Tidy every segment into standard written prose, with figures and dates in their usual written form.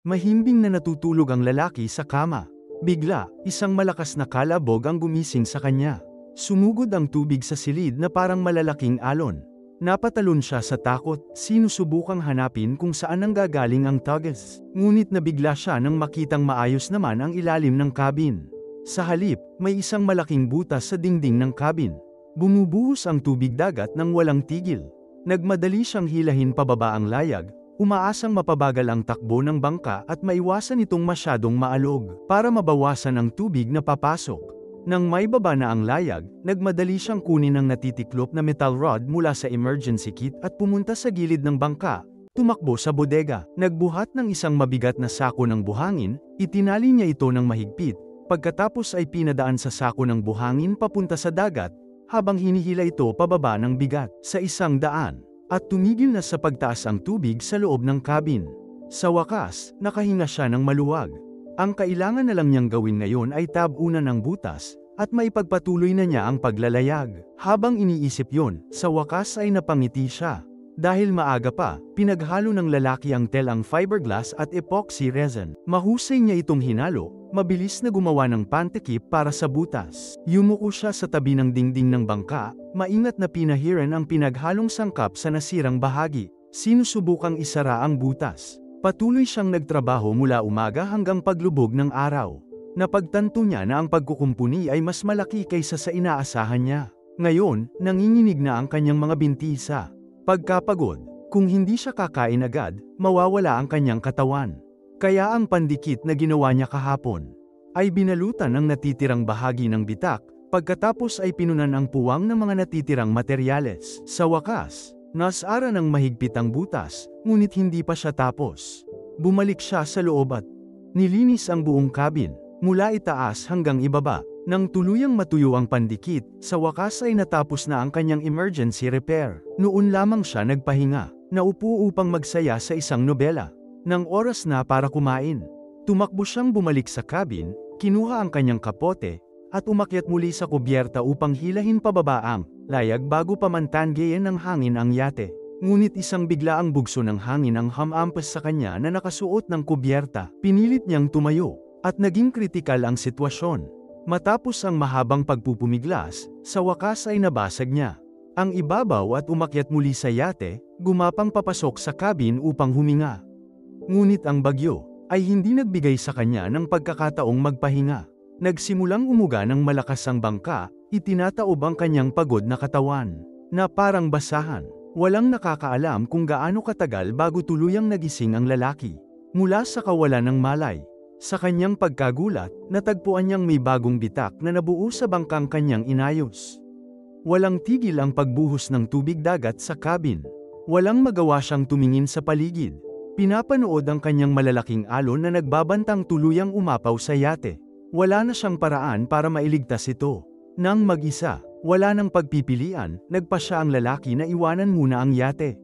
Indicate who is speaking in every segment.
Speaker 1: Mahimbing na natutulog ang lalaki sa kama. Bigla, isang malakas na kalabog ang gumising sa kanya. Sumugod ang tubig sa silid na parang malalaking alon. Napatalon siya sa takot, sinusubukang hanapin kung saan nanggagaling ang tugs. Ngunit nabigla siya nang makitang maayos naman ang ilalim ng cabin. Sa halip, may isang malaking butas sa dingding ng cabin. Bumubuhos ang tubig dagat nang walang tigil. Nagmadali siyang hilahin pababa ang layag, umaasang mapabagal ang takbo ng bangka at maiwasan itong masyadong maalog, para mabawasan ang tubig na papasok. Nang may baba na ang layag, nagmadali siyang kunin ang natitiklop na metal rod mula sa emergency kit at pumunta sa gilid ng bangka. Tumakbo sa bodega, nagbuhat ng isang mabigat na sako ng buhangin, itinali niya ito ng mahigpit, pagkatapos ay pinadaan sa sako ng buhangin papunta sa dagat, habang hinihila ito pababa ng bigat, sa 100, at tumigil na sa pagtaas ang tubig sa loob ng cabin. Sa wakas, nakahinga siya ng maluwag. Ang kailangan na lang niyang gawin ngayon ay tabunan ng butas, at maipagpatuloy na niya ang paglalayag. Habang iniisip yon, sa wakas ay napangiti siya. Dahil maaga pa, pinaghalo ng lalaki ang telang fiberglass at epoxy resin. Mahusay niya itong hinalo, mabilis na gumawa ng pantekip para sa butas. Yumuko siya sa tabi ng dingding ng bangka, maingat na pinahiran ang pinaghalong sangkap sa nasirang bahagi. Sinusubukang isara ang butas. Patuloy siyang nagtrabaho mula umaga hanggang paglubog ng araw. Napagtanto niya na ang pagkukumpuni ay mas malaki kaysa sa inaasahan niya. Ngayon, nanginginig na ang kanyang mga bintisa. Pagkapagod, kung hindi siya kakain agad, mawawala ang kanyang katawan. Kaya ang pandikit na ginawa niya kahapon ay binalutan ng natitirang bahagi ng bitak, pagkatapos ay pinunan ang puwang ng mga natitirang materyales. Sa wakas, nasara ng mahigpit ang butas, ngunit hindi pa siya tapos. Bumalik siya sa loob at nilinis ang buong cabin, mula itaas hanggang ibaba. Nang tuluyang matuyo ang pandikit, sa wakas ay natapos na ang kanyang emergency repair. Noon lamang siya nagpahinga, naupo upang magsaya sa isang nobela. Nang oras na para kumain, tumakbo siyang bumalik sa cabin, kinuha ang kanyang kapote, at umakyat muli sa kubyerta upang hilahin pababa ang layag bago pamantanggayan ng hangin ang yate. Ngunit isang biglaang bugso ng hangin ang hamampas sa kanya na nakasuot ng kubyerta. Pinilit niyang tumayo, at naging kritikal ang sitwasyon. Matapos ang mahabang pagpupumiglas, sa wakas ay nabasag niya ang ibabaw at umakyat muli sa yate, gumapang papasok sa cabin upang huminga. Ngunit ang bagyo ay hindi nagbigay sa kanya ng pagkakataong magpahinga. Nagsimulang umuga ng malakas ang bangka, itinataob ang kanyang pagod na katawan, na parang basahan. Walang nakakaalam kung gaano katagal bago tuluyang nagising ang lalaki mula sa kawalan ng malay. Sa kanyang pagkagulat, natagpuan niyang may bagong bitak na nabuo sa bangkang kanyang inayos. Walang tigil ang pagbuhos ng tubig dagat sa cabin. Walang magawa siyang tumingin sa paligid. Pinapanood ang kanyang malalaking alon na nagbabantang tuluyang umapaw sa yate. Wala na siyang paraan para mailigtas ito. Nang mag-isa, wala nang pagpipilian, nagpa siya ang lalaki na iwanan muna ang yate.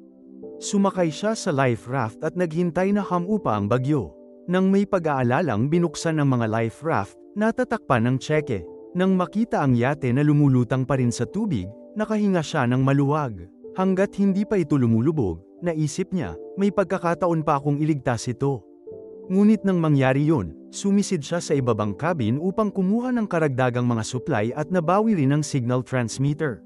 Speaker 1: Sumakay siya sa life raft at naghintay na hamupa ang bagyo. Nang may pag-aalalang binuksan ng mga life raft, natatakpan ng tseke. Nang makita ang yate na lumulutang pa rin sa tubig, nakahinga siya ng maluwag. Hanggat hindi pa ito lumulubog, naisip niya, may pagkakataon pa akong iligtas ito. Ngunit nang mangyari yun, sumisid siya sa ibabang cabin upang kumuha ng karagdagang mga supply at nabawi rin ang signal transmitter.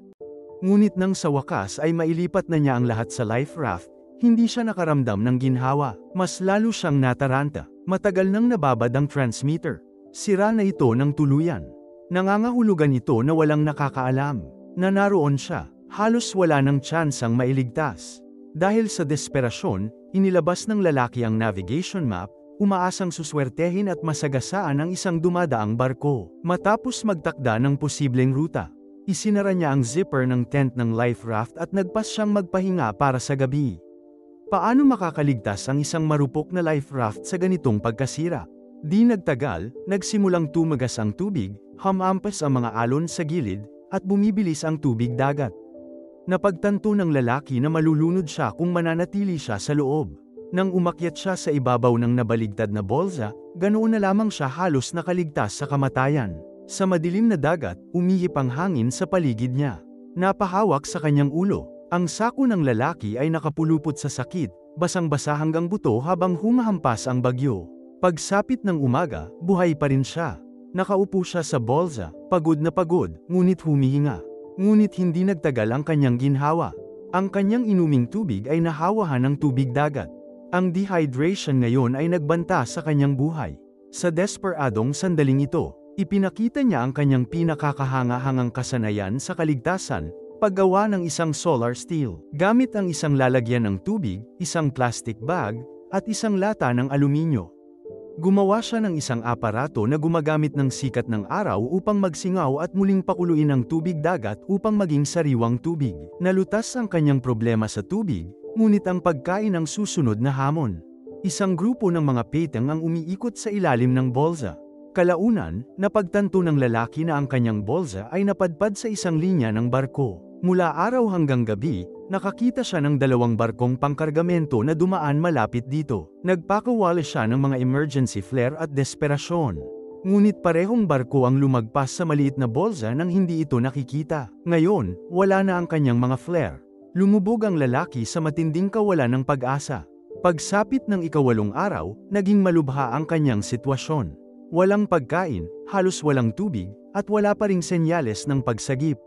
Speaker 1: Ngunit nang sa wakas ay mailipat na niya ang lahat sa life raft, hindi siya nakaramdam ng ginhawa, mas lalo siyang nataranta. Matagal nang nababad ang transmitter. Sira na ito ng tuluyan. Nangangahulugan ito na walang nakakaalam na naroon siya, halos wala ng tsansang mailigtas. Dahil sa desperasyon, inilabas ng lalaki ang navigation map, umaasang suswertehin at masagasaan ang isang dumadaang barko. Matapos magtakda ng posibleng ruta, isinara niya ang zipper ng tent ng life raft at nagpas siyang magpahinga para sa gabi. Paano makakaligtas ang isang marupok na life raft sa ganitong pagkasira? Di nagtagal, nagsimulang tumagas ang tubig, hamampas ang mga alon sa gilid, at bumibilis ang tubig dagat. Napagtanto ng lalaki na malulunod siya kung mananatili siya sa loob. Nang umakyat siya sa ibabaw ng nabaligtad na bolsa, ganoon na lamang siya halos nakaligtas sa kamatayan. Sa madilim na dagat, umihip ang hangin sa paligid niya. Napahawak sa kanyang ulo. Ang sako ng lalaki ay nakapulupot sa sakit, basang-basa hanggang buto habang humahampas ang bagyo. Pagsapit ng umaga, buhay pa rin siya. Nakaupo siya sa bolsa, pagod na pagod, ngunit humihinga. Ngunit hindi nagtagal ang kanyang ginhawa. Ang kanyang inuming tubig ay nahawahan ng tubig dagat. Ang dehydration ngayon ay nagbanta sa kanyang buhay. Sa desperadong sandaling ito, ipinakita niya ang kanyang pinakakahangahangang kasanayan sa kaligtasan, paggawa ng isang solar steel. Gamit ang isang lalagyan ng tubig, isang plastic bag, at isang lata ng aluminyo. Gumawa siya ng isang aparato na gumagamit ng sikat ng araw upang magsingaw at muling pakuluin ang tubig dagat upang maging sariwang tubig. Nalutas ang kanyang problema sa tubig, ngunit ang pagkain ang susunod na hamon. Isang grupo ng mga peteng ang umiikot sa ilalim ng bolsa. Kalaunan, napagtanto ng lalaki na ang kanyang bolsa ay napadpad sa isang linya ng barko. Mula araw hanggang gabi, nakakita siya ng 2 barkong pangkargamento na dumaan malapit dito. Nagpakawala siya ng mga emergency flare at desperasyon. Ngunit parehong barko ang lumagpas sa maliit na bolsa nang hindi ito nakikita. Ngayon, wala na ang kanyang mga flare. Lumubog ang lalaki sa matinding kawalan ng pag-asa. Pagsapit ng 8 araw, naging malubha ang kanyang sitwasyon. Walang pagkain, halos walang tubig, at wala pa ring senyales ng pagsagip.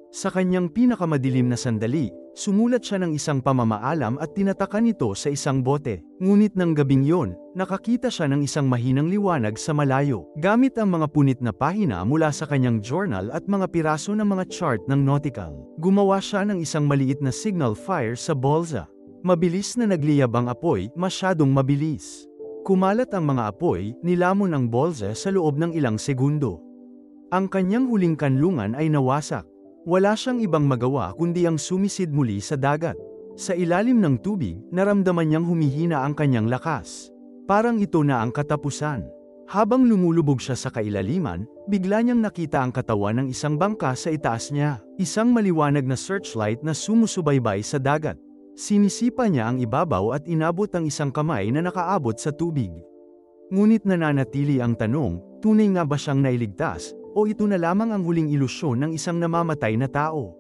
Speaker 1: Sa kanyang pinakamadilim na sandali, sumulat siya ng isang pamamaalam at tinatakan ito sa isang bote. Ngunit ng gabing yon, nakakita siya ng isang mahinang liwanag sa malayo. Gamit ang mga punit na pahina mula sa kanyang journal at mga piraso ng mga chart ng nautical, gumawa siya ng isang maliit na signal fire sa bolsa. Mabilis na nagliyab ang apoy, masyadong mabilis. Kumalat ang mga apoy, nilamon ang bolsa sa loob ng ilang segundo. Ang kanyang huling kanlungan ay nawasak. Wala siyang ibang magawa kundi ang sumisid muli sa dagat. Sa ilalim ng tubig, naramdaman niyang humihina ang kanyang lakas. Parang ito na ang katapusan. Habang lumulubog siya sa kailaliman, bigla niyang nakita ang katawan ng isang bangka sa itaas niya. Isang maliwanag na searchlight na sumusubaybay sa dagat. Sinisipa niya ang ibabaw at inabot ang isang kamay na nakaabot sa tubig. Ngunit nananatili ang tanong, tunay nga ba siyang nailigtas, o ito na lamang ang huling ilusyon ng isang namamatay na tao?